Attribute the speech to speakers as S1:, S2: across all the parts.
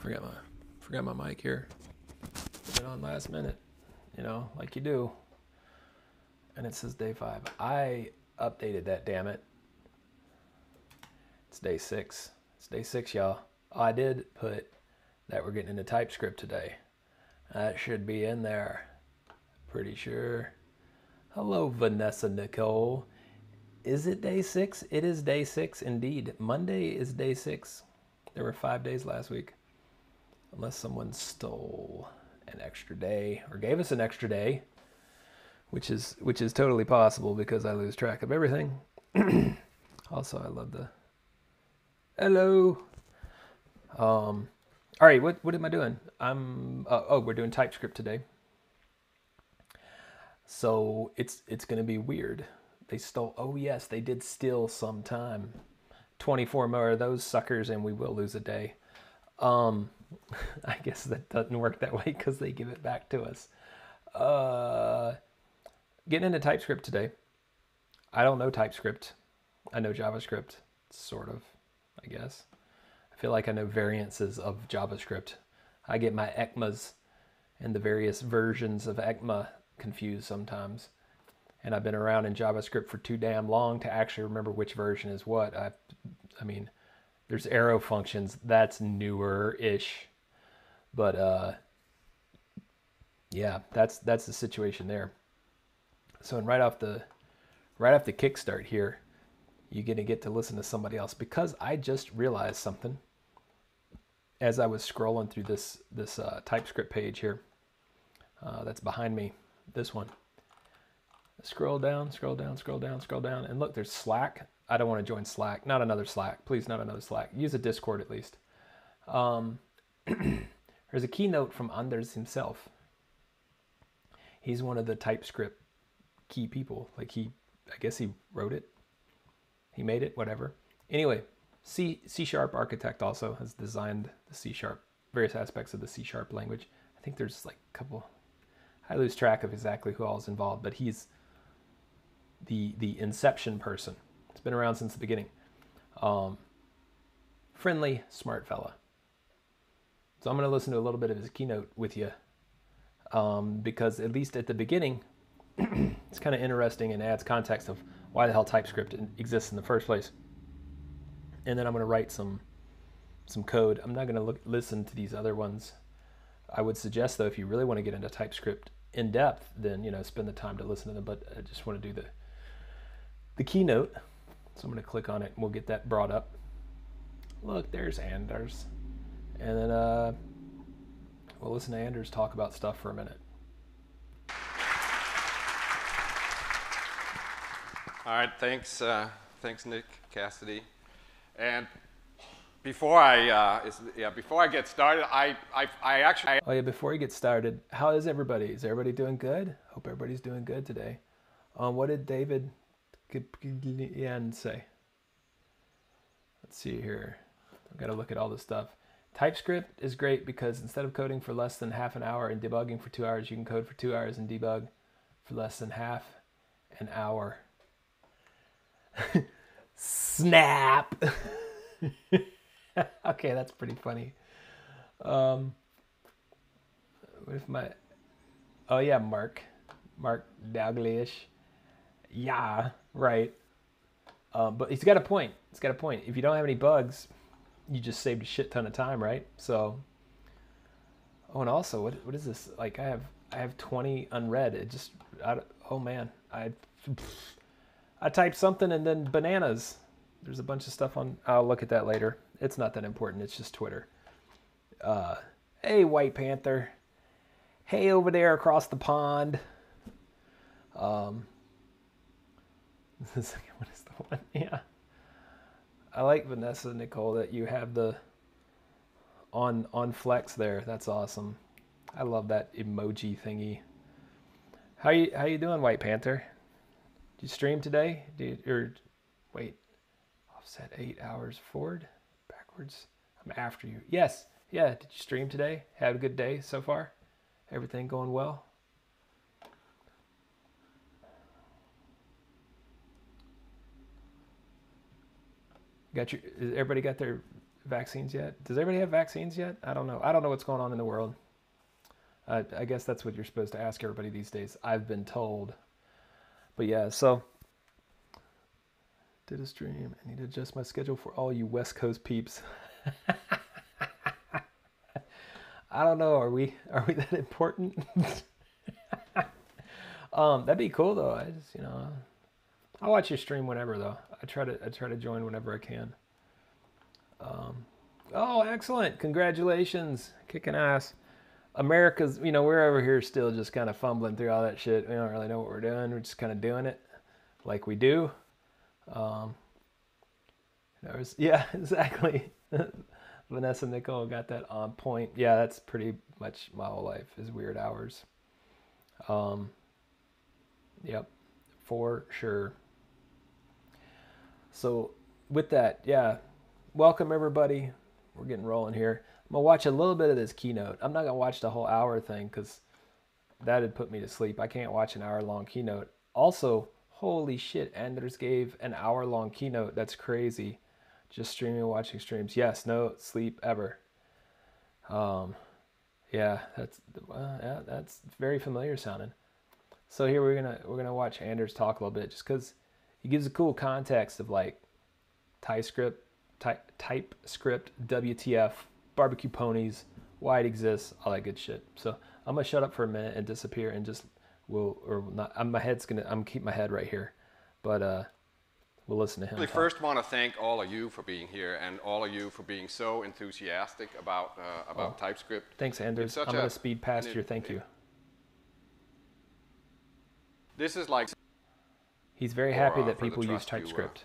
S1: forgot my mic here. Put it on last minute, you know, like you do. And it says day 5. I updated that, damn it. It's day 6. It's day 6, y'all. Oh, I did put that we're getting into TypeScript today. That should be in there. Pretty sure. Hello, Vanessa Nicole. Is it day 6? It is day 6 indeed. Monday is day 6. There were 5 days last week. Unless someone stole an extra day or gave us an extra day, which is totally possible because I lose track of everything. Also, I love the hello. All right, what am I doing? We're doing TypeScript today. So it's going to be weird. They stole, oh yes, they did steal some time. 24 more of those suckers and we will lose a day. I guess that doesn't work that way because they give it back to us. Getting into TypeScript today. I don't know TypeScript. I know JavaScript, sort of, I guess. I feel like I know variances of JavaScript. I get my ECMAs and the various versions of ECMA confused sometimes. And I've been around in JavaScript for too damn long to actually remember which version is what. I mean, there's arrow functions. That's newer-ish. But yeah, that's the situation there. So right off the kickstart here, you're gonna get to listen to somebody else because I just realized something as I was scrolling through this TypeScript page here. That's behind me. This one. Scroll down, scroll down, scroll down, scroll down, and look, there's Slack. I don't want to join Slack. Not another Slack. Please, not another Slack. Use a Discord at least. There's a keynote from Anders himself. He's one of the TypeScript key people. Like I guess he wrote it. He made it, whatever. Anyway, C# architect also has designed the C#, various aspects of the C# language. I think there's like a couple. I lose track of exactly who all is involved, but he's the inception person. It's been around since the beginning. Friendly, smart fella. So I'm going to listen to a little bit of his keynote with you because at least at the beginning, it's kind of interesting and adds context of why the hell TypeScript exists in the first place. And then I'm going to write some code. I'm not going to listen to these other ones. I would suggest, though, if you really want to get into TypeScript in depth, then spend the time to listen to them. But I just want to do the keynote. So I'm going to click on it and we'll get that brought up. Look, there's Anders. And then we'll listen to Anders talk about stuff for a minute.
S2: All right, thanks Nick Cassidy. And before I get started,
S1: Before you get started, how is everybody? Is everybody doing good? Hope everybody's doing good today. What did David say? Let's see here. I've got to look at all this stuff. TypeScript is great because instead of coding for less than half an hour and debugging for 2 hours, you can code for 2 hours and debug for less than half an hour. Snap! Okay, that's pretty funny. What if oh yeah, Mark Dalglish. Yeah, right. But he's got a point. If you don't have any bugs, you just saved a shit ton of time, right? So, oh, and also, what is this? Like, I have 20 unread. Oh man, I typed something and then bananas. There's a bunch of stuff on. I'll look at that later. It's not that important. It's just Twitter. Hey, White Panther. Hey, over there across the pond. What is the one? Yeah. I like Vanessa Nicole that you have the on flex there. That's awesome. I love that emoji thingy. How you doing, White Panther? Did you stream today? Wait, offset 8 hours forward, backwards. I'm after you. Yes. Yeah. Did you stream today? Had a good day so far? Everything going well? Everybody got their vaccines yet? Does everybody have vaccines yet? I don't know. I don't know what's going on in the world. I guess that's what you're supposed to ask everybody these days. I've been told. But yeah, so did a stream. I need to adjust my schedule for all you West Coast peeps. I don't know. Are we that important? That'd be cool though. I just, I'll watch your stream whenever though. I try to join whenever I can. Oh, excellent. Congratulations. Kicking ass. America's, we're over here still just kind of fumbling through all that shit. We don't really know what we're doing. We're just kind of doing it like we do. Yeah, exactly. Vanessa Nicole got that on point. Yeah, that's pretty much my whole life is weird hours. Yep, for sure. So with that, yeah, welcome everybody. We're getting rolling here. I'm going to watch a little bit of this keynote. I'm not going to watch the whole hour thing because that would put me to sleep. I can't watch an hour-long keynote. Also, holy shit, Anders gave an hour-long keynote. That's crazy. Just streaming and watching streams. Yes, no sleep ever. Yeah, that's very familiar sounding. So here we're gonna watch Anders talk a little bit, just because he gives a cool context of like TypeScript, WTF, barbecue ponies, why it exists, all that good shit. So I'm gonna shut up for a minute and disappear and just I'm keep my head right here, but we'll listen to him.
S2: I first want to thank all of you for being here and all of you for being so enthusiastic about TypeScript.
S1: Thanks, Anders. I'm gonna speed past your thank you.
S2: This is like
S1: he's very happy that people use TypeScript.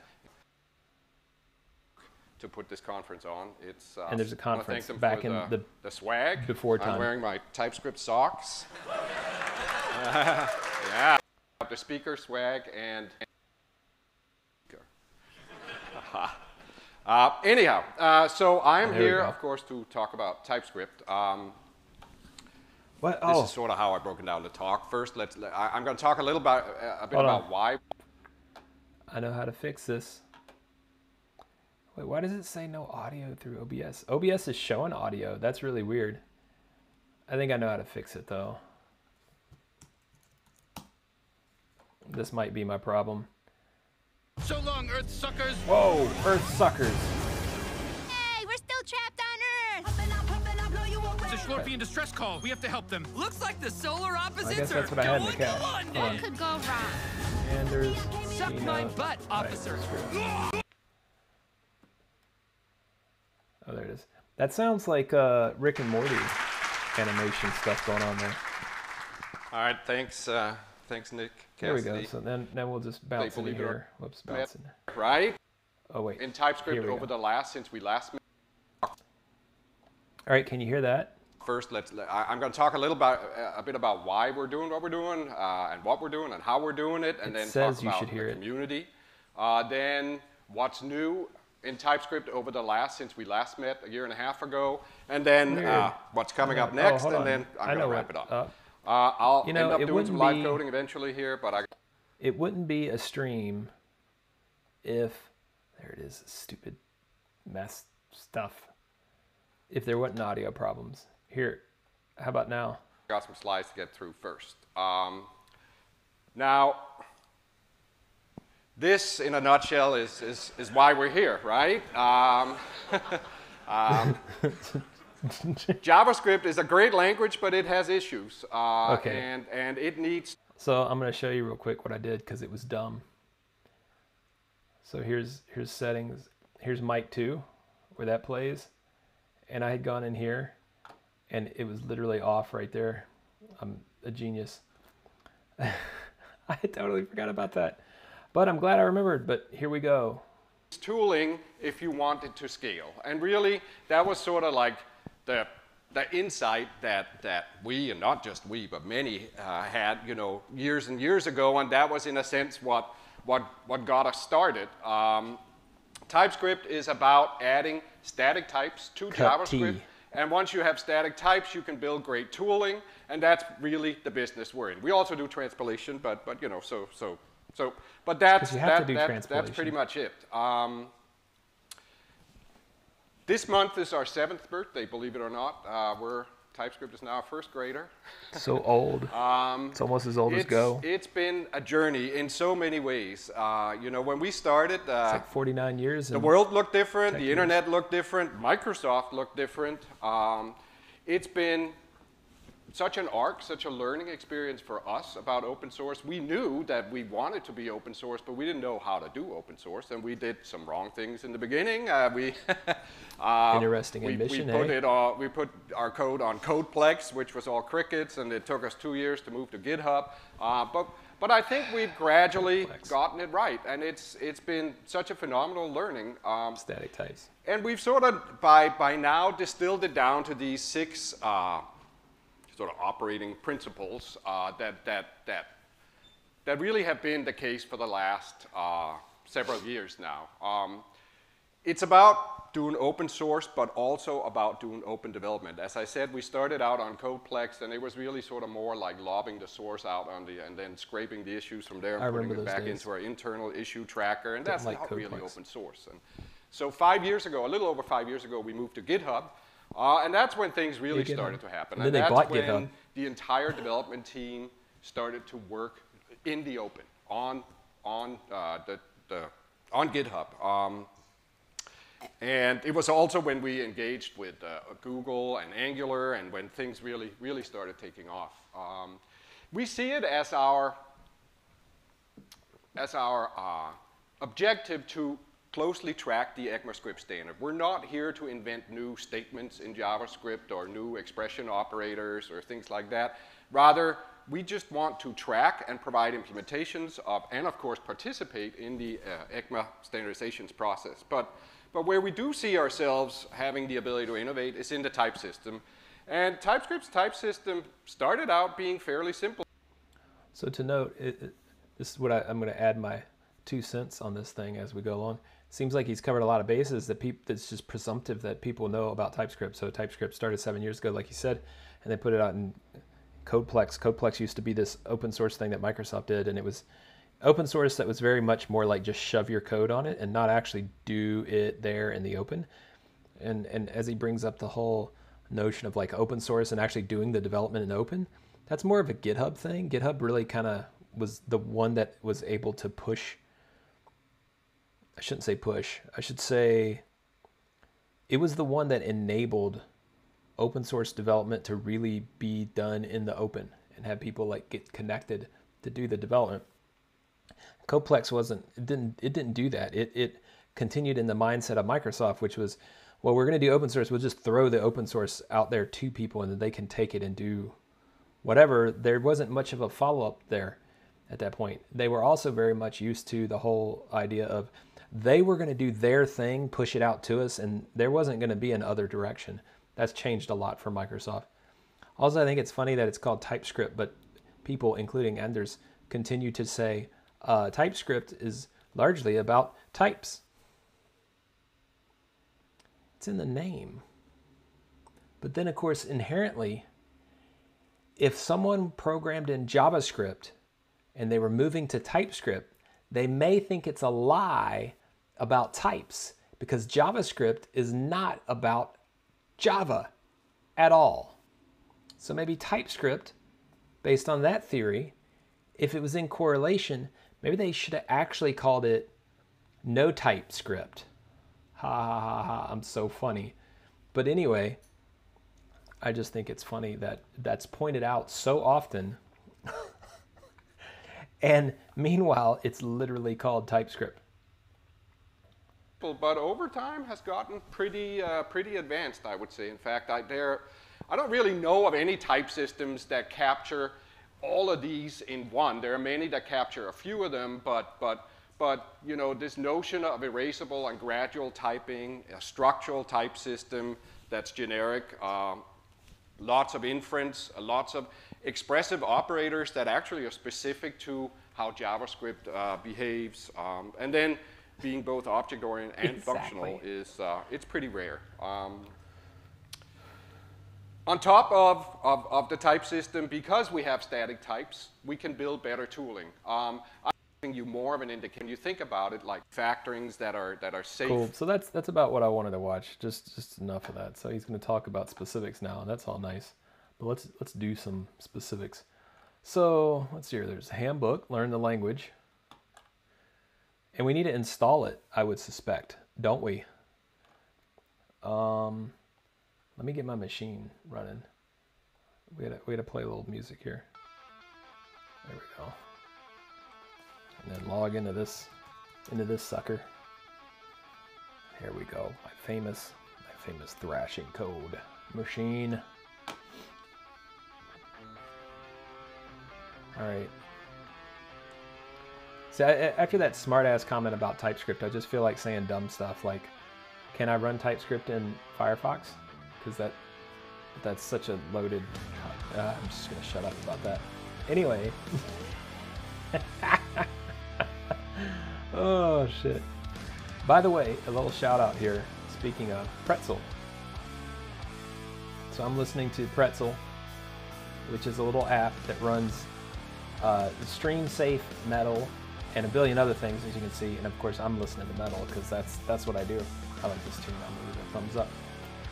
S2: To put this conference on, it's
S1: and there's a conference back in
S2: the swag
S1: before time.
S2: I'm wearing my TypeScript socks. Yeah, the speaker swag and. Anyhow, so I'm here, of course, to talk about TypeScript.
S1: What?
S2: This is sort of how I've broken down the talk. First, I'm going to talk a bit about why.
S1: I know how to fix this. Wait, why does it say no audio through OBS? OBS is showing audio. That's really weird. I think I know how to fix it, though. This might be my problem.
S3: So long, Earth suckers!
S1: Whoa, Earth suckers!
S4: Hey, we're still trapped on Earth!
S3: It's a Schlorpian distress call. We have to help them.
S5: Looks like the solar opposites
S1: I guess that's what I had in the cache.
S4: What could go wrong?
S1: Anders,
S5: Suck my butt, officer!
S1: Oh, there it is. That sounds like Rick and Morty animation stuff going on there.
S2: All right, thanks, thanks, Nick.
S1: There we go. So then we'll just bounce into here. Whoops, bounce in.
S2: Right?
S1: Oh wait.
S2: In TypeScript since we last met.
S1: All right, can you hear that?
S2: First, I'm going to talk a bit about why we're doing what we're doing, and what we're doing, and how we're doing it, and then talk about the community. Then what's new in TypeScript since we last met a year and a half ago, and then what's coming up next, and then I'm going to wrap it up. I'll end up doing some live coding eventually here, but
S1: it wouldn't be a stream if there it is, stupid mess stuff. If there wasn't audio problems. Here, how about now?
S2: Got some slides to get through first. Now, this in a nutshell is why we're here, right? JavaScript is a great language, but it has issues,
S1: okay.
S2: and it needs.
S1: So I'm going to show you real quick what I did because it was dumb. So here's settings. Here's mic 2, where that plays, and I had gone in here, and it was literally off right there. I'm a genius. I totally forgot about that, but I'm glad I remembered. But here we go.
S2: Tooling if you want it to scale, and really that was sort of like the insight that we, and not just we, but many had, years and years ago, and that was in a sense what got us started. TypeScript is about adding static types to JavaScript, and once you have static types, you can build great tooling, and that's really the business we're in. We also do transpilation, but that's pretty much it. This month is our 7th birthday, believe it or not. TypeScript is now a first grader.
S1: So old. It's almost as old as Go.
S2: It's been a journey in so many ways. You know, when we started,
S1: It's like 49 years.
S2: the world looked different, the internet looked different, Microsoft looked different. It's been such an arc, such a learning experience for us about open source. We knew that we wanted to be open source, but we didn't know how to do open source, and we did some wrong things in the beginning.
S1: Interesting admission,
S2: we put our code on Codeplex, which was all crickets, and it took us 2 years to move to GitHub. But I think we've gradually gotten it right, and it's been such a phenomenal learning.
S1: Static types.
S2: And we've sort of, by now, distilled it down to these 6 sort of operating principles that really have been the case for the last several years now. It's about doing open source, but also about doing open development. As I said, we started out on Codeplex, and it was really sort of more like lobbing the source out on and then scraping the issues from there and putting it back into our internal issue tracker, and that's not really open source. And so 5 years ago, a little over 5 years ago, we moved to GitHub. And that's when things really started to happen.
S1: And then they bought
S2: when
S1: GitHub.
S2: The entire development team started to work in the open on GitHub. And it was also when we engaged with Google and Angular, and when things really started taking off. We see it as our objective to closely track the ECMAScript standard. We're not here to invent new statements in JavaScript or new expression operators or things like that. Rather, we just want to track and provide implementations of, and of course participate in the ECMA standardizations process. But where we do see ourselves having the ability to innovate is in the type system. And TypeScript's type system started out being fairly simple.
S1: So to note, this is what I'm going to add my 2 cents on this thing as we go along. Seems like he's covered a lot of bases that's just presumptive that people know about TypeScript. So TypeScript started 7 years ago, like he said, and they put it out in Codeplex. Codeplex used to be this open source thing that Microsoft did, and it was open source that was very much more like just shove your code on it and not actually do it there in the open. And as he brings up the whole notion of like open source and actually doing the development in open, that's more of a GitHub thing. GitHub really kind of was the one that was able to push. I shouldn't say push. I should say it was the one that enabled open source development to really be done in the open and have people like get connected to do the development. Codeplex it didn't do that. It continued in the mindset of Microsoft, which was, well, we're going to do open source. We'll just throw the open source out there to people and then they can take it and do whatever. There wasn't much of a follow-up there at that point. They were also very much used to the whole idea of they were going to do their thing, push it out to us, and there wasn't going to be an other direction. That's changed a lot for Microsoft. Also, I think it's funny that it's called TypeScript, but people, including Anders, continue to say TypeScript is largely about types. It's in the name. But then, of course, inherently, if someone programmed in JavaScript and they were moving to TypeScript, they may think it's a lie about types because JavaScript is not about Java at all. So maybe TypeScript, based on that theory, if it was in correlation, maybe they should have actually called it no TypeScript. Ha ha ha ha, I'm so funny. But anyway, I just think it's funny that that's pointed out so often. And meanwhile, it's literally called TypeScript.
S2: But over time has gotten pretty advanced, I would say. In fact, I don't really know of any type systems that capture all of these in one. There are many that capture a few of them, but you know, this notion of erasable and gradual typing, a structural type system that's generic, lots of inference, lots of expressive operators that actually are specific to how JavaScript behaves, and then being both object-oriented and functional is it's pretty rare. On top of the type system, because we have static types, we can build better tooling. you more of an indicator. When you think about it, like factorings that are safe.
S1: Cool. So that's about what I wanted to watch. Just enough of that. So he's going to talk about specifics now, and that's all nice. But let's do some specifics. So let's see here. There's a handbook, learn the language, and we need to install it. I would suspect, don't we? Let me get my machine running. We gotta play a little music here. There we go. And then log into this sucker. Here we go. My famous thrashing code machine. All right. See, after that smart-ass comment about TypeScript, I just feel like saying dumb stuff like, "Can I run TypeScript in Firefox?" Because that's such a loaded. I'm just gonna shut up about that. Anyway. Oh shit. By the way, a little shout out here, speaking of Pretzel. So I'm listening to Pretzel, which is a little app that runs stream safe metal and a billion other things, as you can see. And of course I'm listening to metal because that's what I do. I like this tune. I'm gonna give it a thumbs up.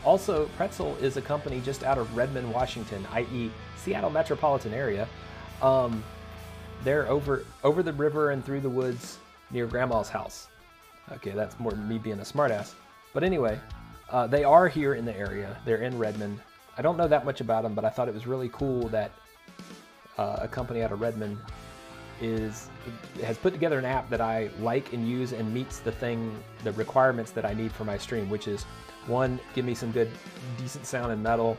S1: Also, Pretzel is a company just out of Redmond, Washington, i.e. Seattle metropolitan area. They're over the river and through the woods near Grandma's house. Okay, that's more than me being a smartass. But anyway, they are here in the area. They're in Redmond. I don't know that much about them, but I thought it was really cool that a company out of Redmond has put together an app that I like and use and meets the requirements that I need for my stream, which is, one, give me some good, decent sound and metal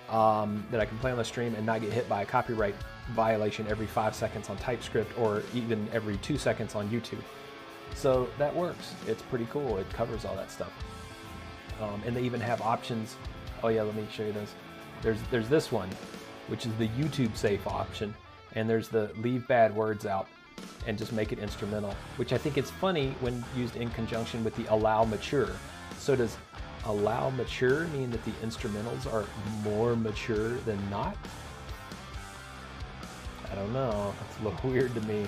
S1: that I can play on the stream and not get hit by a copyright violation every 5 seconds on TypeScript or even every 2 seconds on YouTube. So that works. It's pretty cool. It covers all that stuff. And they even have options. Oh yeah, let me show you this. There's this one, which is the YouTube safe option, and there's the leave bad words out and just make it instrumental, which I think is funny when used in conjunction with the allow mature. So does allow mature mean that the instrumentals are more mature than not? I don't know. It's a little weird to me.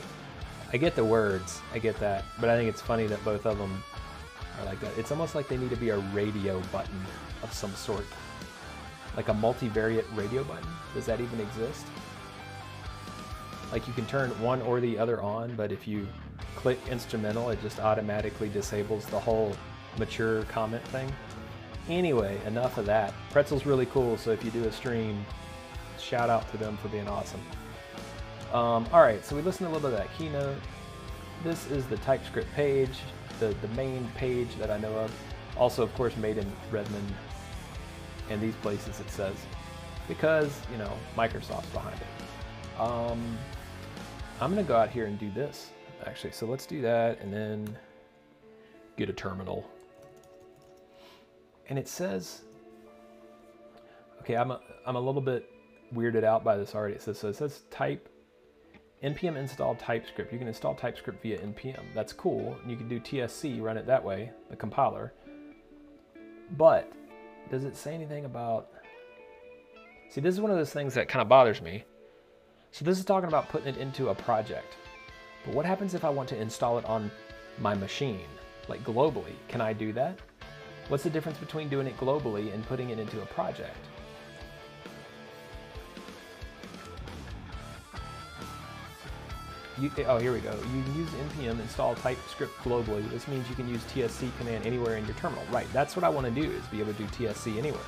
S1: I get the words, I get that, but I think it's funny that both of them are like that. It's almost like they need to be a radio button of some sort. Like a multivariate radio button. Does that even exist? Like you can turn one or the other on, but if you click instrumental, it just automatically disables the whole mature comment thing. Anyway, enough of that. Pretzel's really cool, so if you do a stream, shout out to them for being awesome. Alright, so we listened to a little bit of that keynote. This is the TypeScript page, the main page that I know of. Also, of course, made in Redmond and these places it says, because, you know, Microsoft's behind it. I'm going to go out here and do this, actually. So let's do that and then get a terminal. And it says, okay, I'm a little bit weirded out by this already. It says type npm install TypeScript. You can install TypeScript via npm. That's cool. You can do TSC, run it that way, the compiler. But does it say anything about... See, this is one of those things that kind of bothers me. So this is talking about putting it into a project. But what happens if I want to install it on my machine, like globally? Can I do that? What's the difference between doing it globally and putting it into a project? Oh, here we go. You can use npm install TypeScript globally. This means you can use TSC command anywhere in your terminal. Right, that's what I want to do, is be able to do TSC anywhere.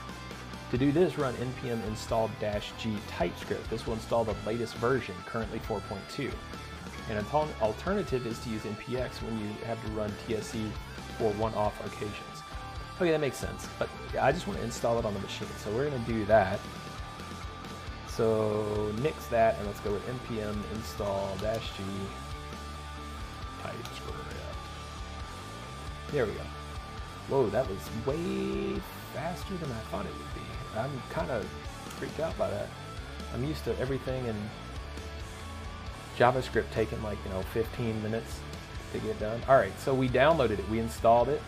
S1: To do this, run npm install -g TypeScript. This will install the latest version, currently 4.2. An alternative is to use npx when you have to run TSC for one-off occasions. Okay, that makes sense, but I just want to install it on the machine, so we're going to do that. So nix that, and let's go with npm install -g TypeScript. There we go. Whoa, that was way faster than I thought it would be. I'm kind of freaked out by that. I'm used to everything in JavaScript taking like, 15 minutes to get done. All right, so we downloaded it, we installed it.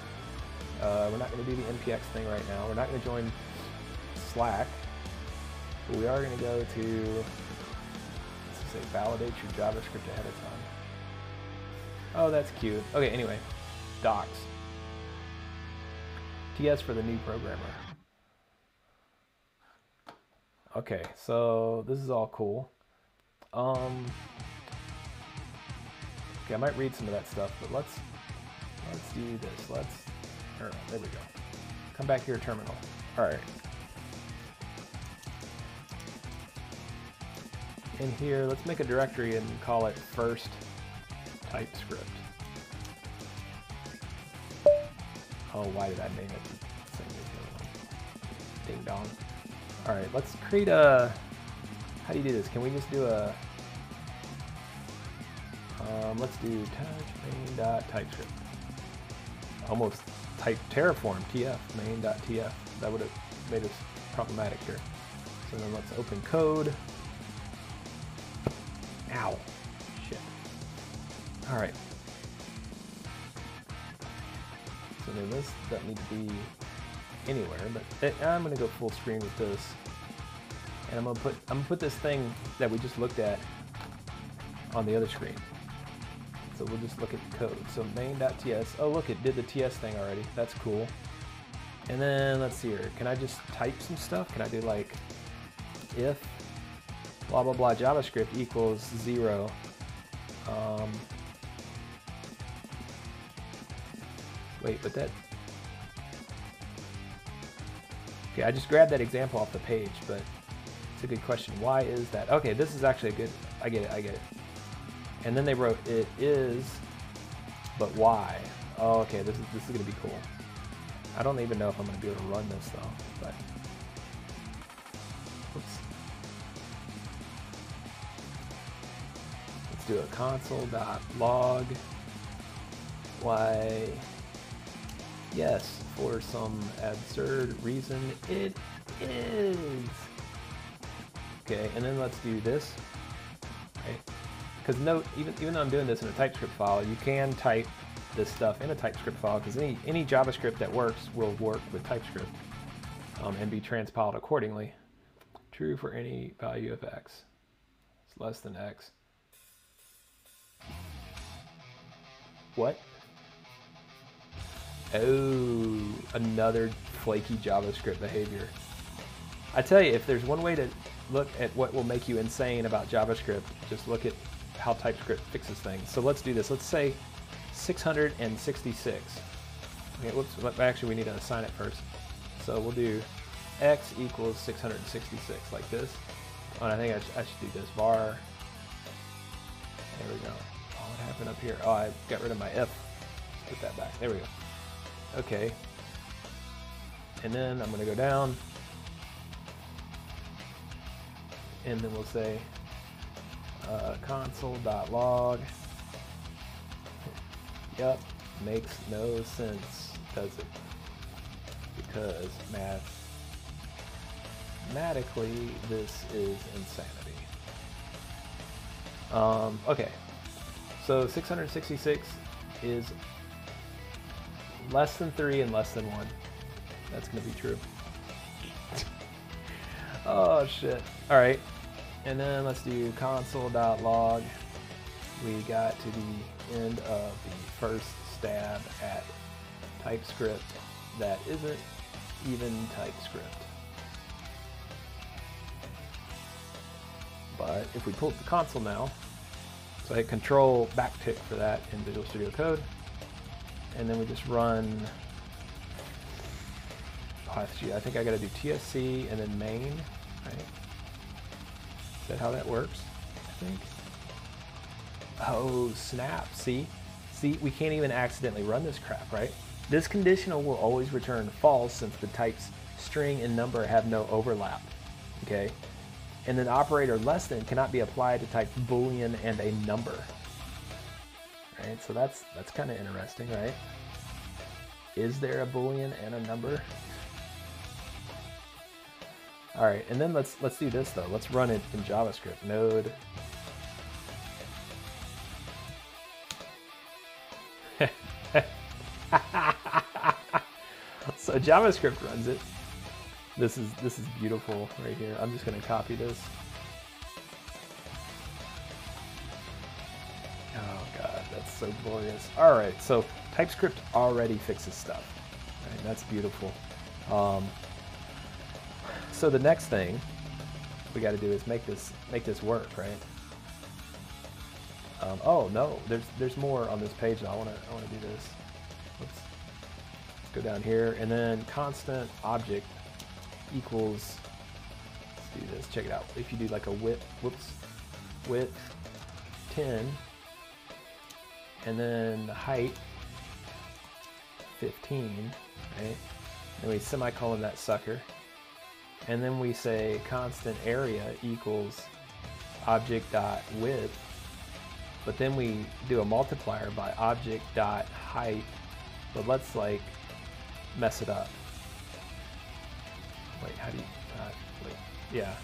S1: We're not going to do the npx thing right now. We're not going to join Slack. But we are going to go to, let's say, validate your JavaScript ahead of time. Oh, that's cute. Okay, anyway, docs. TS for the new programmer. Okay, so this is all cool. Okay, I might read some of that stuff, but let's do this. There we go. Come back to your terminal. All right. In here, let's make a directory and call it first TypeScript. Oh, why did I name it? Ding dong. All right, let's create a, how do you do this? Can we just do a, let's do main.TypeScript. Almost type terraform tf, main.tf. That would have made us problematic here. So then let's open code. Ow, shit. All right. So then this doesn't need to be anywhere, but I'm gonna go full screen with this. And I'm gonna put this thing that we just looked at on the other screen. So we'll just look at the code. So main.ts, oh look, it did the TS thing already. That's cool. And then let's see here. Can I just type some stuff? Can I do like if blah blah blah JavaScript equals 0? Wait, but that. Okay, I just grabbed that example off the page, but it's a good question. Why is that? Okay, this is actually a good. I get it. And then they wrote it is, but why? Oh, okay, this is gonna be cool. I don't even know if I'm gonna be able to run this though, but. Oops. Let's do a console.log. Why? Yes, for some absurd reason, it is. Okay, and then let's do this. Right? Because note, even though I'm doing this in a TypeScript file, you can type this stuff in a TypeScript file, because any JavaScript that works will work with TypeScript and be transpiled accordingly. True for any value of x. It's less than x. What? Oh, another flaky JavaScript behavior. I tell you, if there's one way to look at what will make you insane about JavaScript, just look at how TypeScript fixes things. So let's do this. Let's say 666. Okay, whoops, actually we need to assign it first. So we'll do x equals 666, like this. Oh, and I think I should do this, var. There we go. Oh, what happened up here? Oh, I got rid of my if. Let's put that back. There we go. Okay, and then I'm going to go down, and then we'll say console.log. Yep, makes no sense, does it? Because mathematically this is insanity. Okay, so 666 is less than 3 and less than 1. That's going to be true. Oh, shit. All right. And then let's do console.log. We got to the end of the first stab at TypeScript that isn't even TypeScript. But if we pull up the console now, so I hit Control backtick for that in Visual Studio Code. And then we just run, I think I got to do TSC and then main, right? Is that how that works, I think? Oh, snap, see, we can't even accidentally run this crap, right? This conditional will always return false since the types string and number have no overlap, okay? And then operator less than cannot be applied to type Boolean and a number. Right, so that's kind of interesting, right? Is there a Boolean and a number? All right, and then let's do this though. Let's run it in JavaScript. Node. So JavaScript runs it. This is beautiful right here. I'm just going to copy this. Oh god, that's so glorious. All right, so TypeScript already fixes stuff. Right, that's beautiful. So the next thing we got to do is make this work, right? Oh no, there's more on this page. I want to do this. Let's go down here, and then constant object equals. Let's do this. Check it out. If you do like a width 10, and then the height 15, right? And we semicolon that sucker, and then we say constant area equals object dot width, but then we do a multiplier by object dot height. But let's like mess it up. Wait, how do you? Wait, yeah,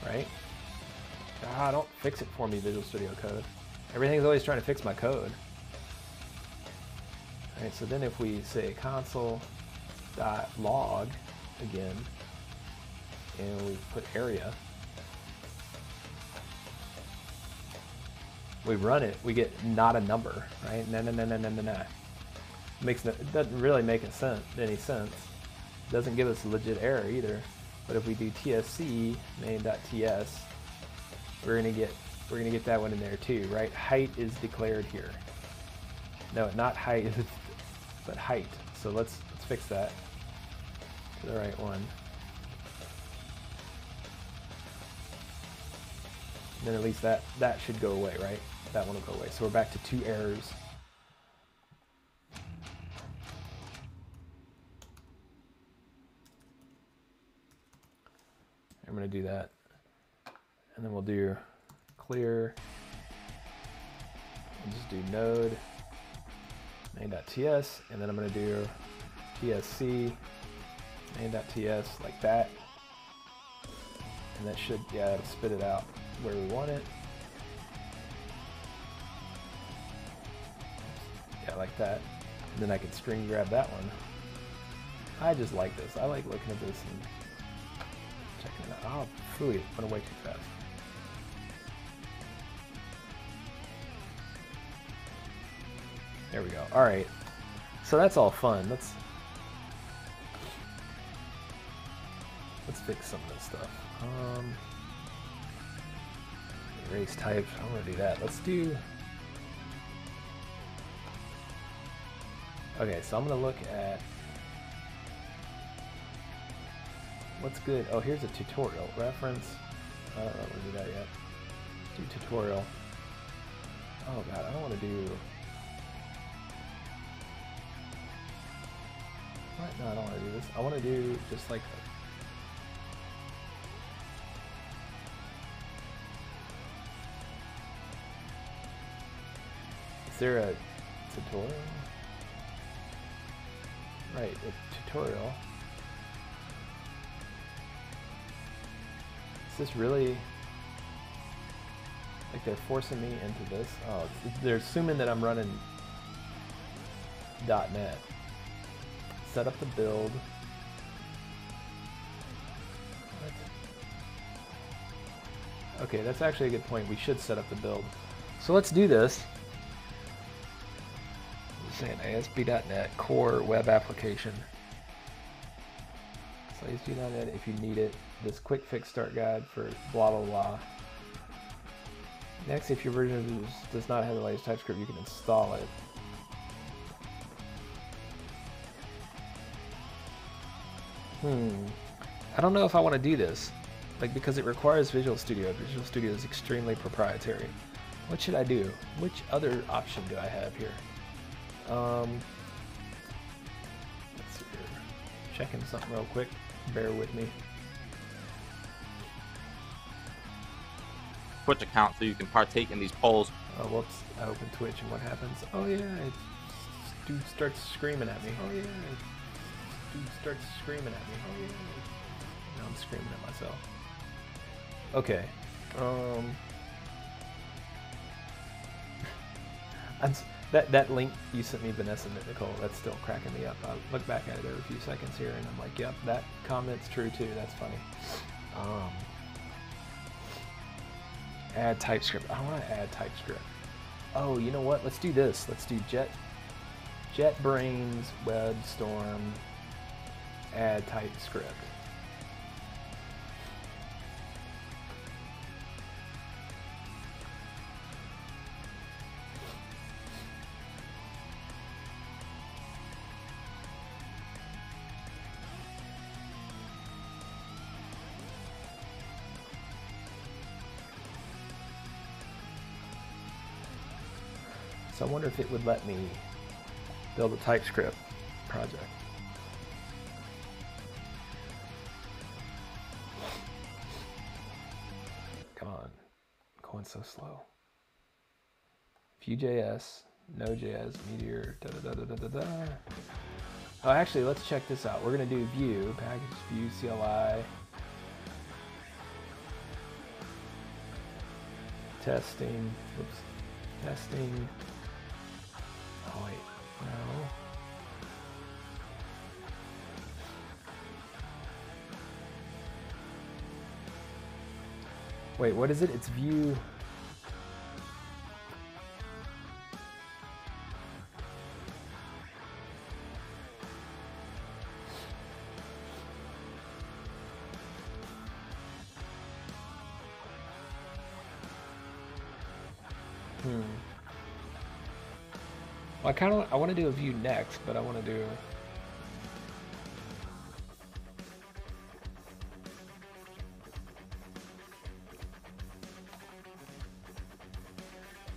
S1: right. Ah, don't fix it for me, Visual Studio Code. Everything's always trying to fix my code. All right, so then if we say console.log again, and we put area, we run it, we get not a number, right? Nah. It doesn't really make any sense. It doesn't give us a legit error either. But if we do tsc main.ts, we're gonna get that one in there too, right? Height is declared here. No, not height, but height. So let's fix that to the right one. Then at least that should go away, right? That one will go away. So we're back to 2 errors. I'm going to do that. And then we'll do clear. We'll just do node main.ts, and then I'm going to do tsc main.ts like that. And that should, yeah, it'll spit it out where we want it. Yeah, like that. And then I can string grab that one. I just like this. I like looking at this and checking it out. Oh, phew, it went away too fast. There we go. All right. So that's all fun. Let's fix some of this stuff. Erase types. I want to do that. Let's do. Okay, so I'm going to look at what's good. Oh, here's a tutorial reference. I don't want to do that yet. Do tutorial. Oh god, I don't want to do. What? No, I don't want to do this. I want to do just like. Is there a tutorial? Right, a tutorial. Is this really, like they're forcing me into this? Oh, they're assuming that I'm running .NET. Set up the build. What? Okay, that's actually a good point. We should set up the build. So let's do this. Saying ASP.NET Core Web Application. So ASP.NET if you need it. This quick fix start guide for blah blah blah. Next, if your version does not have the latest TypeScript, you can install it. I don't know if I want to do this, like because it requires Visual Studio. Visual Studio is extremely proprietary. What should I do? Which other option do I have here? Let's see here. Checking something real quick. Bear with me.
S6: Twitch account so you can partake in these polls.
S1: Oh, whoops. I open Twitch and what happens? Oh yeah, dude starts screaming at me. Oh yeah, dude starts screaming at me. Oh yeah. Now I'm screaming at myself. Okay. That link you sent me, Vanessa and Nicole, that's still cracking me up. I look back at it every few seconds here and I'm like, yep, that comment's true too. That's funny. Add TypeScript. I want to add TypeScript. Oh, you know what? Let's do this. Let's do JetBrains WebStorm add TypeScript. So I wonder if it would let me build a TypeScript project. Come on, I'm going so slow. Vue.js, Node.js, Meteor, da da da da da da da. Oh, actually, let's check this out. We're gonna do Vue, package Vue CLI, testing. Oops, testing. Oh wait, no. Wait, what is it? It's Vue. Well, I want to do a Vue next, but I want to do.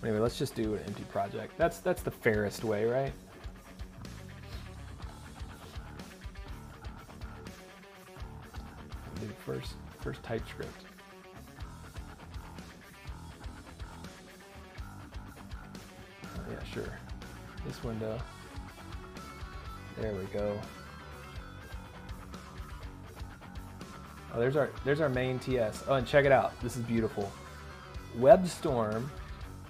S1: Anyway, let's just do an empty project. That's the fairest way, right? Do first TypeScript. Oh, yeah, sure. This window. There we go. Oh, there's our main TS. Oh, and check it out. This is beautiful. WebStorm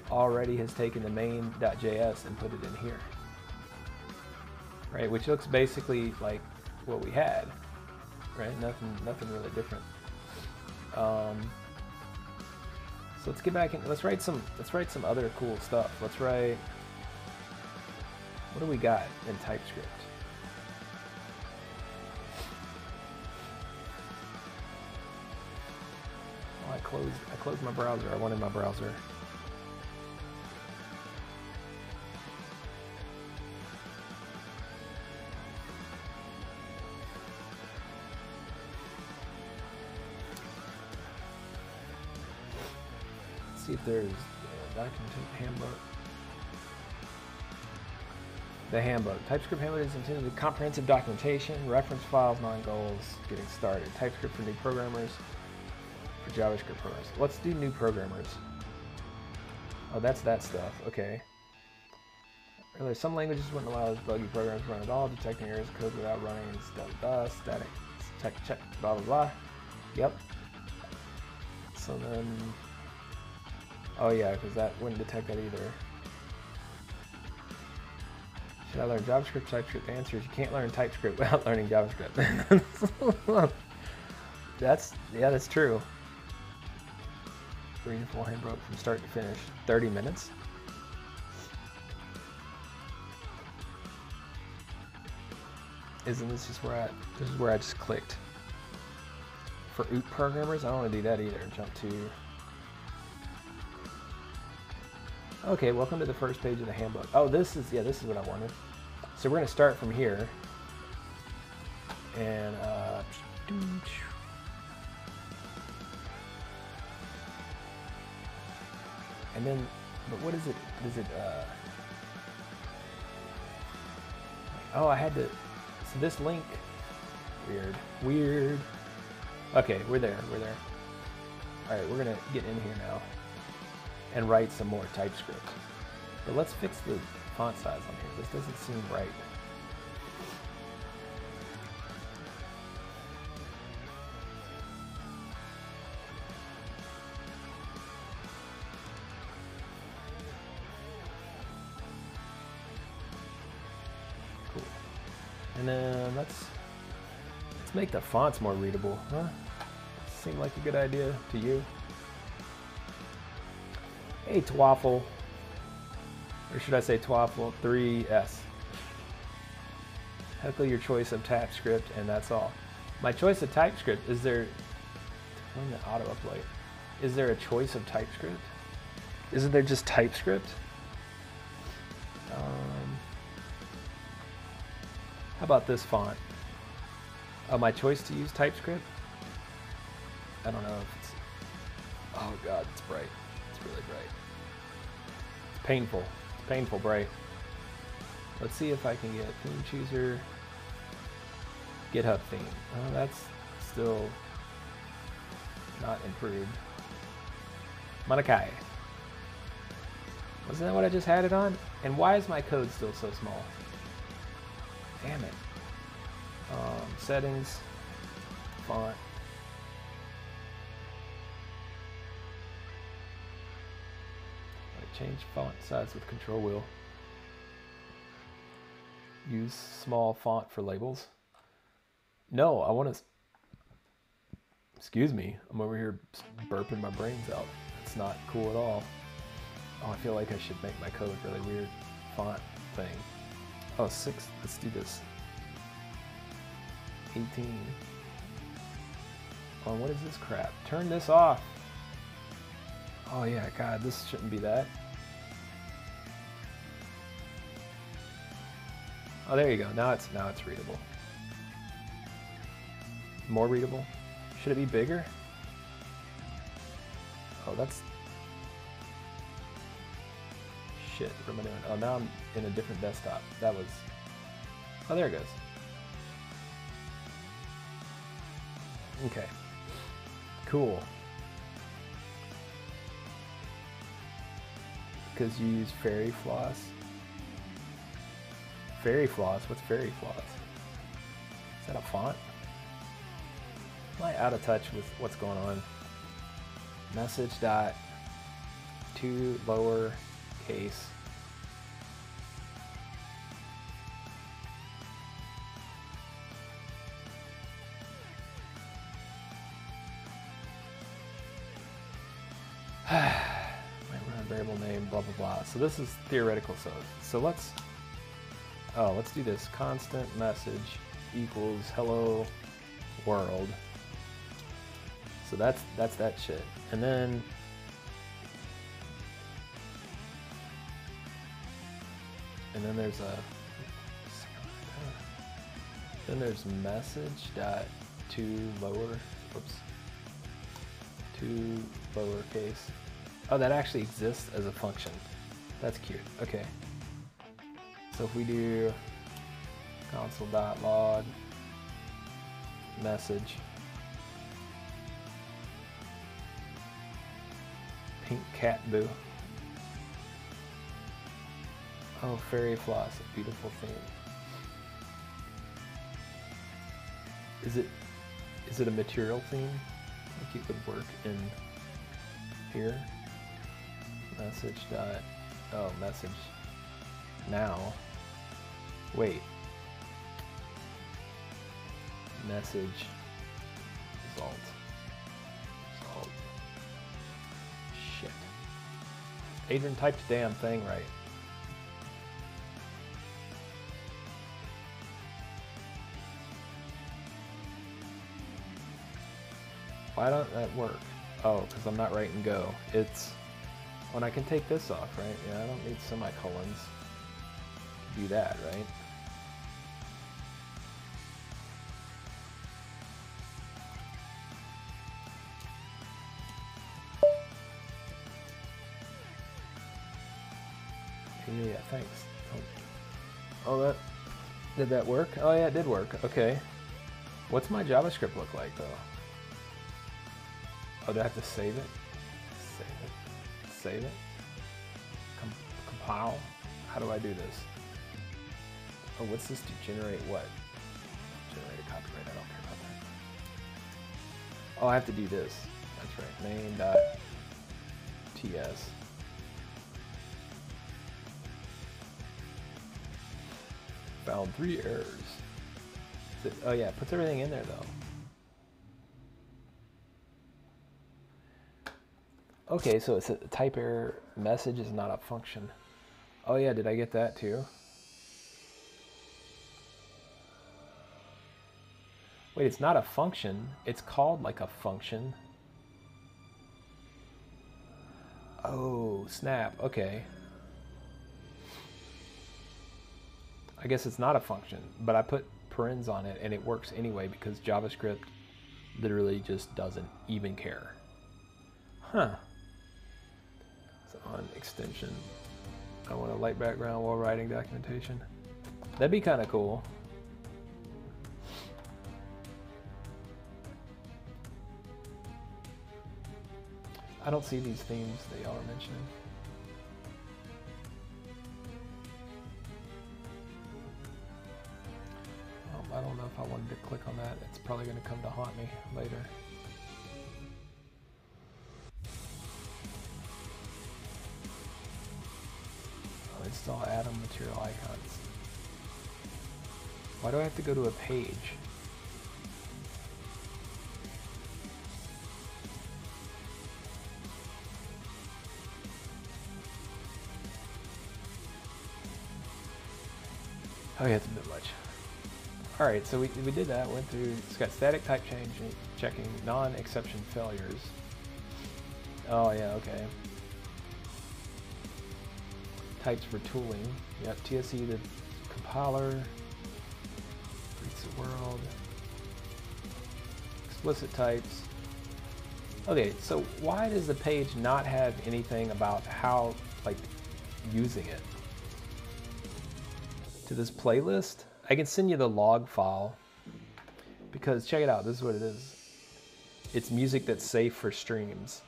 S1: already has taken the main.js and put it in here. Right, which looks basically like what we had. Right? Nothing really different. So let's get back in. Let's write some other cool stuff. Let's write. What do we got in TypeScript? Oh, I closed my browser. I wanted my browser. Let's see if there's documentation handbook. The handbook. TypeScript handbook is intended to comprehensive documentation, reference files, non-goals, getting started. TypeScript for new programmers, for JavaScript programmers. Let's do new programmers. Oh, that's that stuff. Okay. Earlier, some languages wouldn't allow buggy programs to run at all, detecting errors of code without running static, check, blah, blah, blah. Yep. So then, oh yeah, because that wouldn't detect that either. Should I learn JavaScript, TypeScript? The answer is you can't learn TypeScript without learning JavaScript. That's true. Read the full handbook from start to finish. 30 minutes. Isn't this just where this is where I just clicked. For OOT programmers, I don't want to do that either. Jump to. Okay, welcome to the first page of the handbook. Oh, this is what I wanted. So we're going to start from here. And then, but what is it? Is it oh, I had to, so this link, weird. Okay, we're there. All right, we're going to get in here now and write some more TypeScript. But let's fix the font size on here. This doesn't seem right. Cool. And then let's make the fonts more readable, huh? Seem like a good idea to you? Hey, Twaffle. Or should I say TWAFL 3S? Heckle your choice of TypeScript, and that's all. My choice of TypeScript, is there... On the auto upload. Is there a choice of TypeScript? Isn't there just TypeScript? How about this font? My choice to use TypeScript? I don't know if it's... Oh god, it's bright. It's really bright. It's painful. It's painful bright. Let's see if I can get theme chooser. GitHub theme. Oh, that's still not improved. Manakai. Wasn't that what I just had it on? And why is my code still so small? Damn it. Settings. Font. Change font size with control wheel. Use small font for labels. No, I want to... Excuse me. I'm over here burping my brains out. It's not cool at all. Oh, I feel like I should make my code really weird. Font thing. Oh, 6. Let's do this. 18. Oh, what is this crap? Turn this off. Oh yeah, God, this shouldn't be that. Oh, there you go. Now it's readable. More readable. Should it be bigger? Oh, that's... Shit, what am I doing? Oh, now I'm in a different desktop. That was... Oh, there it goes. Okay. Cool. Because you use fairy floss. Fairy floss? What's fairy floss? Is that a font? Am I out of touch with what's going on? Message dot to lower case. Variable name, blah blah blah. So this is theoretical. So let's do this. Constant message equals hello world. So that's that shit. And then there's message dot to lowercase. Oh, that actually exists as a function. That's cute. Okay. So if we do console.log message pink cat boo. Oh, fairy floss, a beautiful theme. Is it a material theme? Like it would work in here? Message dot, oh, message now. Wait. Message result. Shit. Adrian typed the damn thing right. Why don't that work? Oh, because I'm not writing Go. It's when I can take this off, right? Yeah, I don't need semicolons to do that, right? Yeah, thanks. Oh, did that work? Oh yeah, it did work. Okay. What's my JavaScript look like though? Oh, do I have to save it? Save it? Compile? How do I do this? Oh, what's this to generate what? Generate a copyright, I don't care about that. Oh, I have to do this. That's right, main.ts. Found 3 errors. Oh yeah, it puts everything in there though. Okay, so it's a type error. Message is not a function. Oh yeah, did I get that too? Wait, it's not a function. It's called like a function. Oh, snap. Okay. I guess it's not a function, but I put parens on it and it works anyway because JavaScript literally just doesn't even care. Huh. So on extension, I want a light background while writing documentation. That'd be kind of cool. I don't see these themes that y'all are mentioning. I don't know if I wanted to click on that. It's probably going to come to haunt me later. Oh, install atom material icons. Why do I have to go to a page? Oh yeah, it's a bit much. Alright, so we did that, went through, it's got static type change, checking non-exception failures. Oh yeah, okay. Types for tooling. Yep, TSE the compiler. Greets the world. Explicit types. Okay, so why does the page not have anything about how, like, using it? To this playlist? I can send you the log file because check it out, this is what it is. It's music that's safe for streams.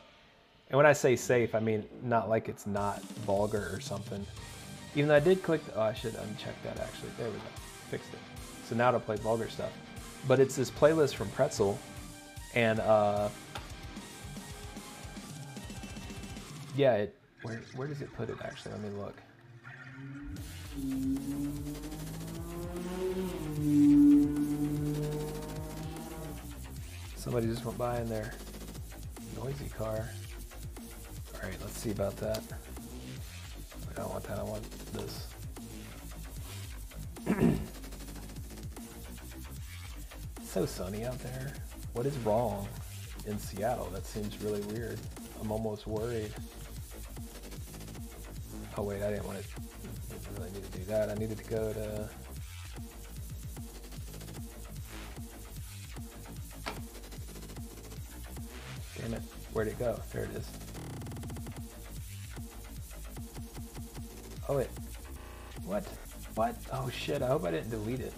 S1: And when I say safe, I mean not like it's not vulgar or something. Even though I did click, oh, I should uncheck that actually. There we go, fixed it. So now it'll play vulgar stuff. But it's this playlist from Pretzel and yeah, where does it put it actually? Let me look. Somebody just went by in their noisy car. Alright, let's see about that. I don't want that, I want this. It's so sunny out there. What is wrong in Seattle? That seems really weird. I'm almost worried. Oh wait, I didn't really need to do that. I needed to go to... Damn it, where'd it go? There it is. Oh wait, what? What? Oh shit, I hope I didn't delete it.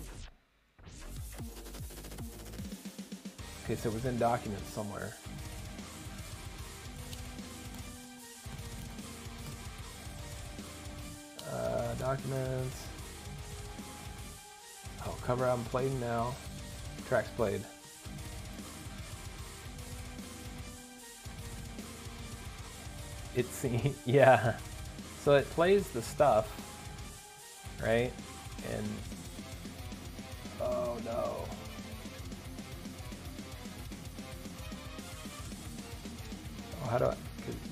S1: Okay, so it was in documents somewhere. Documents. Oh, cover album played now. Tracks played. It's, yeah. So it plays the stuff, right? And, oh no. Oh, how do I,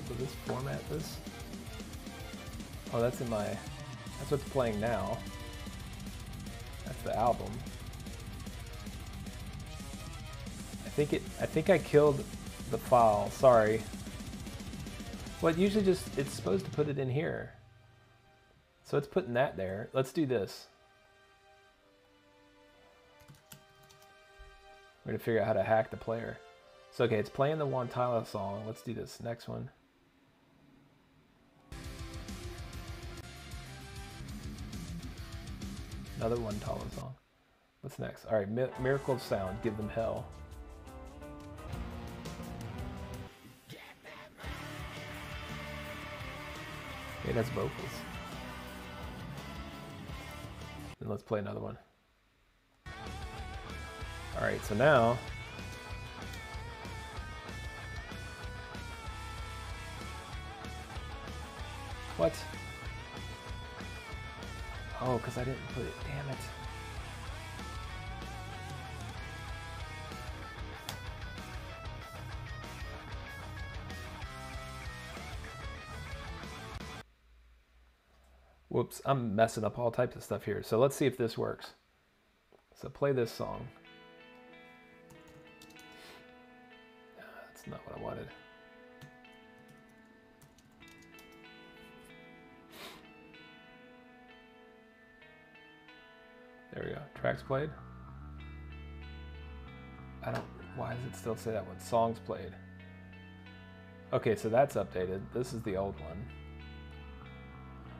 S1: will this format this? Oh, that's in my, that's what's playing now. That's the album. I think I killed the file, sorry. Well, it usually just, it's supposed to put it in here. So it's putting that there. Let's do this. We're gonna figure out how to hack the player. So okay, it's playing the Untitled song. Let's do this next one. Another Untitled song. What's next? All right, Miracle of Sound. Give them hell. Okay, that's vocals. Then let's play another one. All right, so now what? Oh, because I didn't put it. Damn it. Whoops, I'm messing up all types of stuff here. So let's see if this works. So play this song. That's not what I wanted. There we go. Tracks played. Why does it still say that one? Songs played. Okay, so that's updated. This is the old one.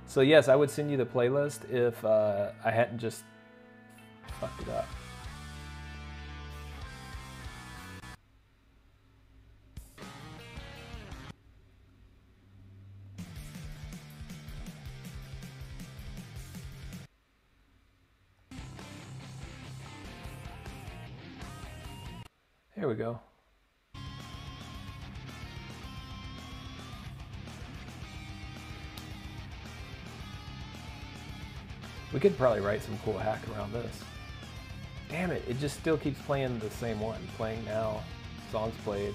S1: So yes, I would send you the playlist if I hadn't just fucked it up. Here we go. We could probably write some cool hack around this. Damn it, it just still keeps playing the same one. Playing now, songs played.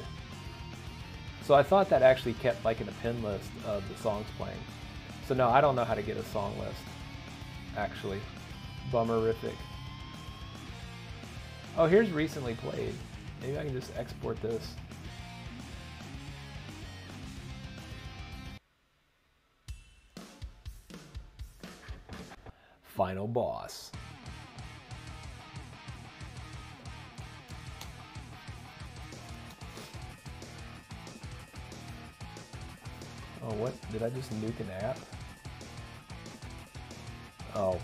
S1: So I thought that actually kept like an append list of the songs playing. So no, I don't know how to get a song list, actually. Bummerific. Oh, here's recently played. Maybe I can just export this. Final boss. Oh, what? Did I just nuke an app? Oh,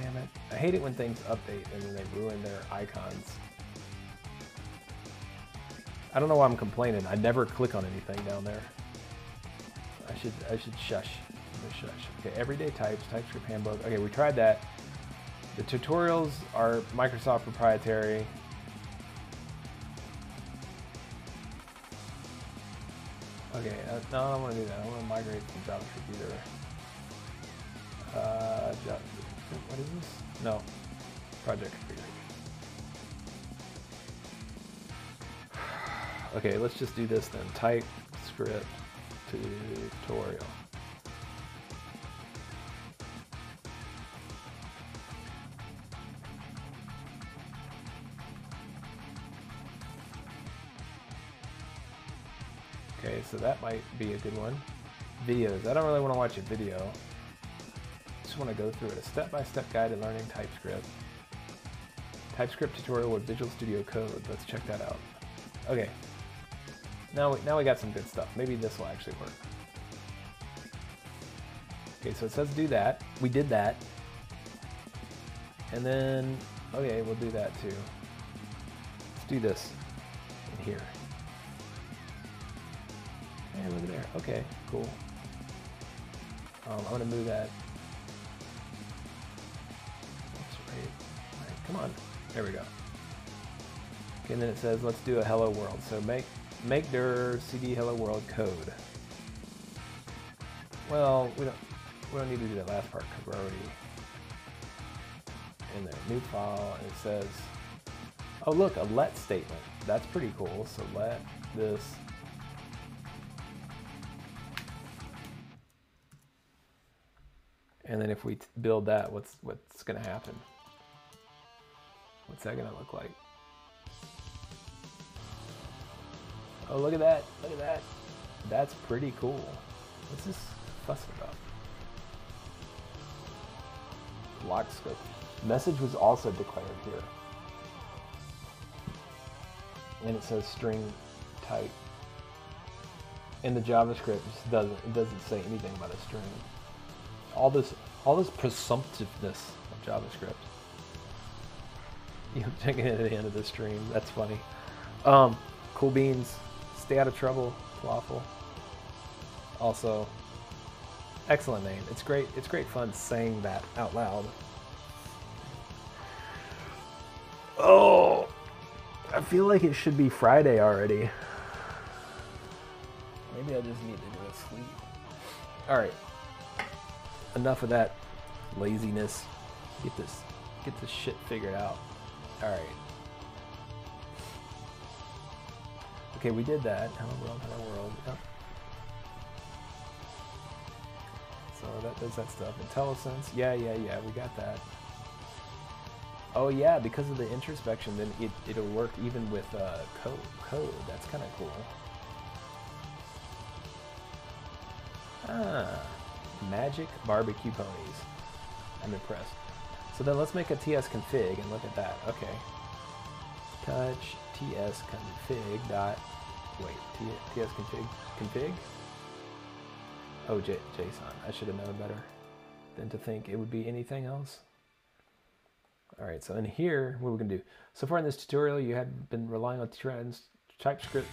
S1: damn it. I hate it when things update and then they ruin their icons. I don't know why I'm complaining. I never click on anything down there. I should shush. Shush. Okay, everyday types, TypeScript handbook. Okay, we tried that. The tutorials are Microsoft proprietary. Okay, no, I don't want to do that. I don't want to migrate from JavaScript either. What is this? No, project configuration. Okay, let's just do this then. TypeScript tutorial. Okay, so that might be a good one. Videos. I don't really want to watch a video. Just want to go through it. A step-by-step guide to learning TypeScript. TypeScript tutorial with Visual Studio Code. Let's check that out. Okay. Now we got some good stuff. Maybe this will actually work. Okay, so it says do that. We did that. And then, okay, we'll do that too. Let's do this in here. Hey, look at there. Okay, cool. I'm gonna move that. Oops, right. Come on. There we go. Okay, and then it says let's do a hello world. So make dir cd hello world code. Well, we don't need to do that last part because we're already in there. New file, and it says, oh look, a let statement. That's pretty cool. So let this. And then if we build that, what's going to happen? What's that going to look like? Oh, look at that. Look at that. That's pretty cool. What's this fussing about? Lock scope. Message was also declared here. And it says string type. And the JavaScript just doesn't say anything about a string. All this presumptiveness of JavaScript. You're checking it at the end of the stream. That's funny. Cool beans. Stay out of trouble. Waffle. Also, excellent name. It's great. It's great fun saying that out loud. Oh, I feel like it should be Friday already. Maybe I just need to go to sleep. All right. Enough of that laziness. Get this shit figured out. All right. Okay, we did that. Hello world, hello world. Yep. So that does that stuff. IntelliSense, yeah, we got that. Oh yeah, because of the introspection, then it'll work even with code. That's kind of cool. Ah, magic barbecue ponies. I'm impressed. So then let's make a TS config and look at that. Okay. Touch TS config dot. Wait, TS config. Oh, JSON. I should have known better than to think it would be anything else. All right, so in here, what we're gonna do. So far in this tutorial, you have been relying on TypeScript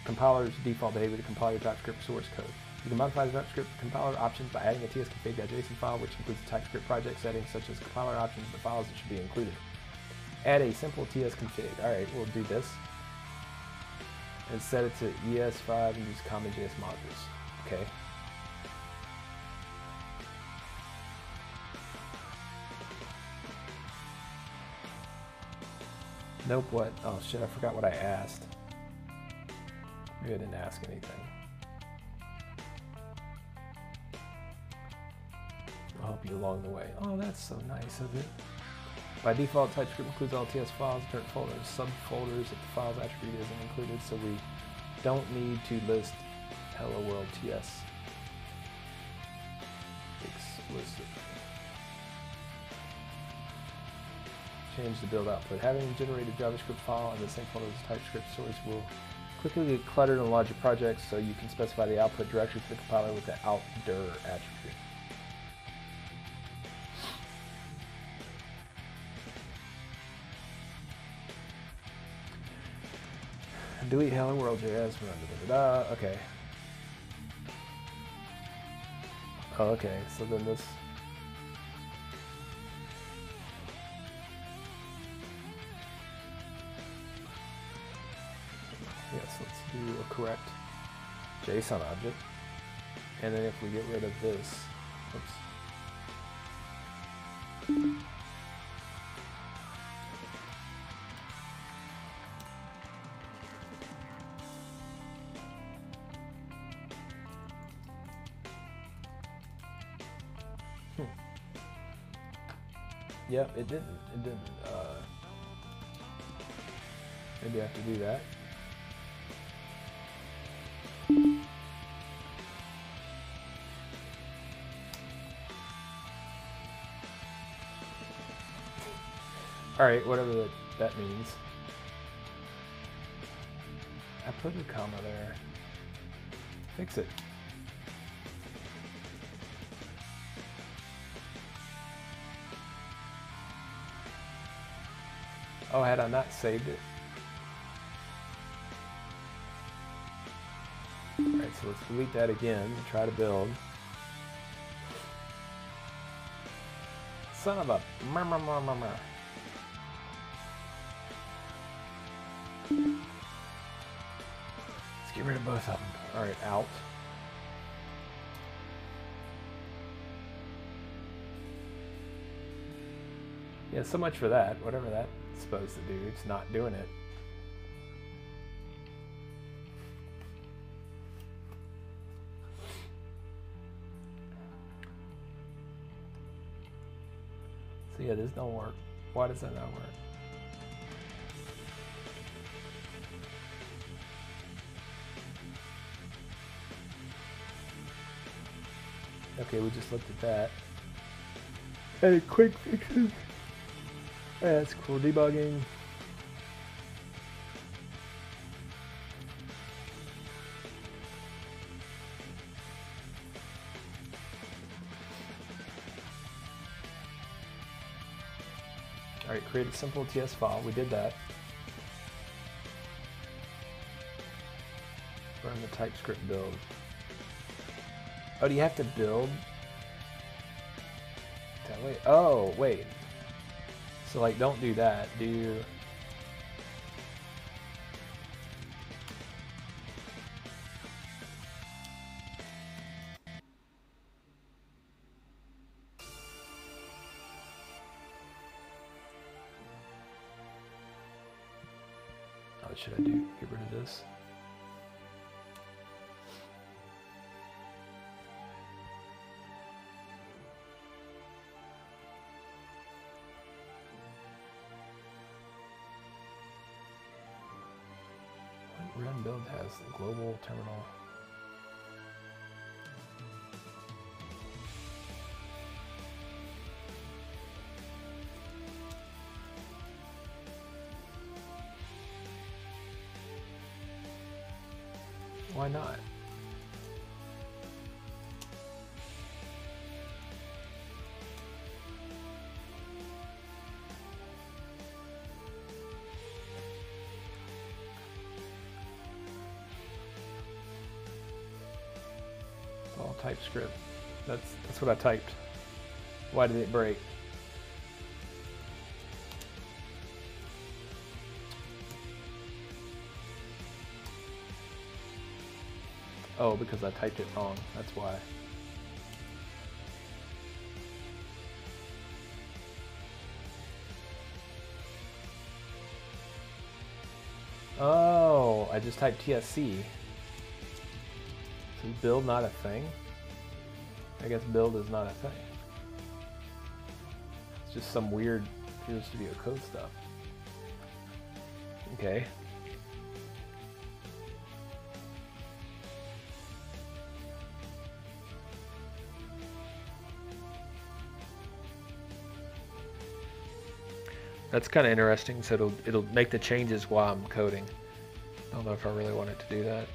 S1: compiler's default behavior to compile your TypeScript source code. You can modify the TypeScript compiler options by adding a tsconfig.json file, which includes the TypeScript project settings such as compiler options and the files that should be included. Add a simple tsconfig. All right, we'll do this. And set it to ES5 and use common JS modules. Okay. Nope, what? Oh shit, I forgot what I asked. Maybe I didn't ask anything. I'll help you along the way. Oh, that's so nice of it. By default, TypeScript includes all TS files, dirt folders, subfolders if the files attribute isn't included, so we don't need to list hello world TS explicitly. Change the build output. Having generated JavaScript file in the same folder as TypeScript source will quickly get cluttered on larger projects, so you can specify the output directory for the compiler with the outdir attribute. Delete hello world JS. Okay. Oh, okay. So then this. Yes, let's do a correct JSON object. And then if we get rid of this, oops. Yep, it didn't. Maybe I have to do that. Alright, whatever that means. I put a comma there. Fix it. Oh, had I not saved it? Alright, so let's delete that again and try to build. Son of a Let's get rid of both of them. Alright, out. Yeah, so much for that. Whatever that's supposed to do, it's not doing it. So yeah, this don't work. Why does that not work? Okay, we just looked at that. Any quick fixes? That's cool. Debugging. Alright, create a simple TS file. We did that. Run the TypeScript build. Oh, do you have to build? Wait. Oh, wait. So, like, don't do that. Do... What should I do? Get rid of this? Run build has global terminal. Why not? All TypeScript. That's what I typed. Why did it break? Oh, because I typed it wrong. That's why. Oh, I just typed TSC. Is build not a thing? I guess build is not a thing. It's just some weird Visual Studio Code stuff. Okay. That's kind of interesting. So it'll make the changes while I'm coding. I don't know if I really want it to do that.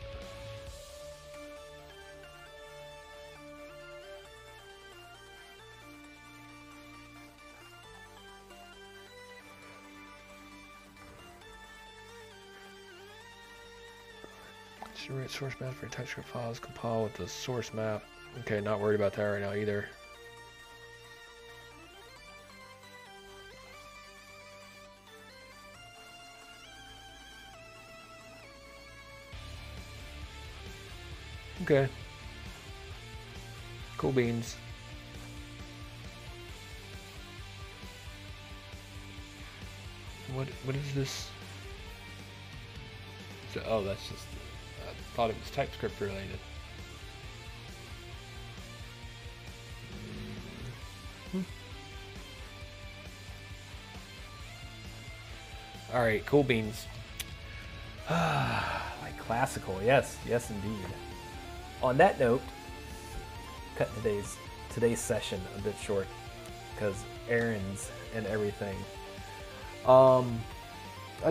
S1: Generate source map for your TypeScript files. Compile with the source map. Okay, not worried about that right now either. Okay. Cool beans. What is this? So, oh, that's just. I thought it was TypeScript related. All right, cool beans. Like classical, yes, yes indeed. On that note, cut today's session a bit short because errands and everything. I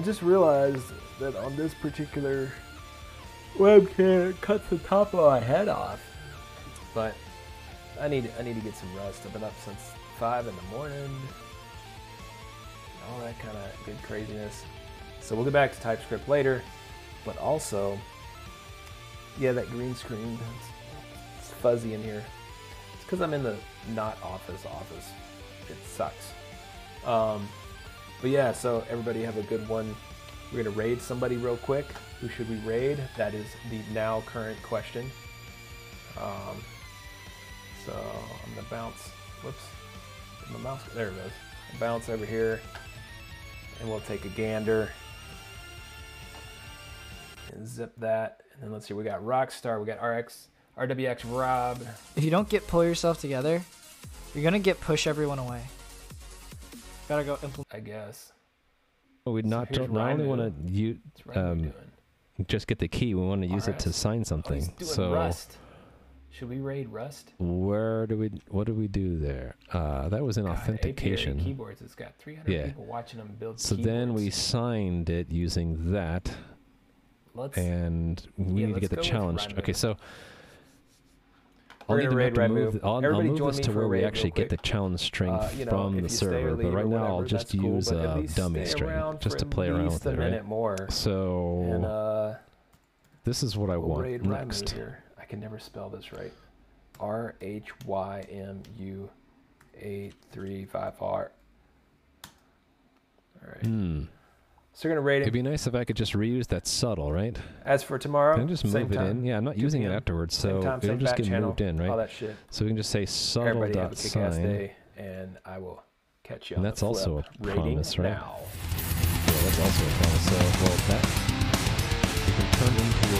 S1: just realized that on this particular webcam it cuts the top of my head off, but I need to get some rest. I've been up since 5 in the morning, all that kind of good craziness. So we'll get back to TypeScript later, but also, yeah, that green screen, it's fuzzy in here. It's because I'm in the not office. It sucks. But yeah, so everybody have a good one. We're gonna raid somebody real quick. Who should we raid? That is the now current question. So I'm gonna bounce. Whoops. My mouse. There it goes. Bounce over here, and we'll take a gander and zip that. And then let's see. We got Rockstar. We got RWX Rob.
S7: If you don't pull yourself together, you're gonna push everyone away. Gotta go implement.
S1: I guess.
S8: We not only want to just get the key. We want to use it to sign something. So
S1: Rust. Should we raid Rust?
S8: What do we do there? That was in authentication.
S1: API keyboards. It's got 300 people watching them build.
S8: So
S1: keyboards.
S8: then we signed it using that, and we need to get the challenge. Okay, so I'll move this to where we actually get the challenge string from the server, but right now I'll just use a dummy string just to play around with it, right? So this is what I want next.
S1: Here. I can never spell this right. RHYMU 835R. All right. So you're gonna rate it.
S8: It'd be nice if I could just reuse that subtle, right?
S1: As for tomorrow,
S8: can I just move it in? Yeah, I'm not using it afterwards, so it'll just get moved in, right?
S1: All that shit.
S8: So we can just say subtle.sign.
S1: Day, and I will catch you.
S8: And that's also a promise, right?
S1: Now.
S8: Yeah, that's also a promise. So, well, that you can turn into a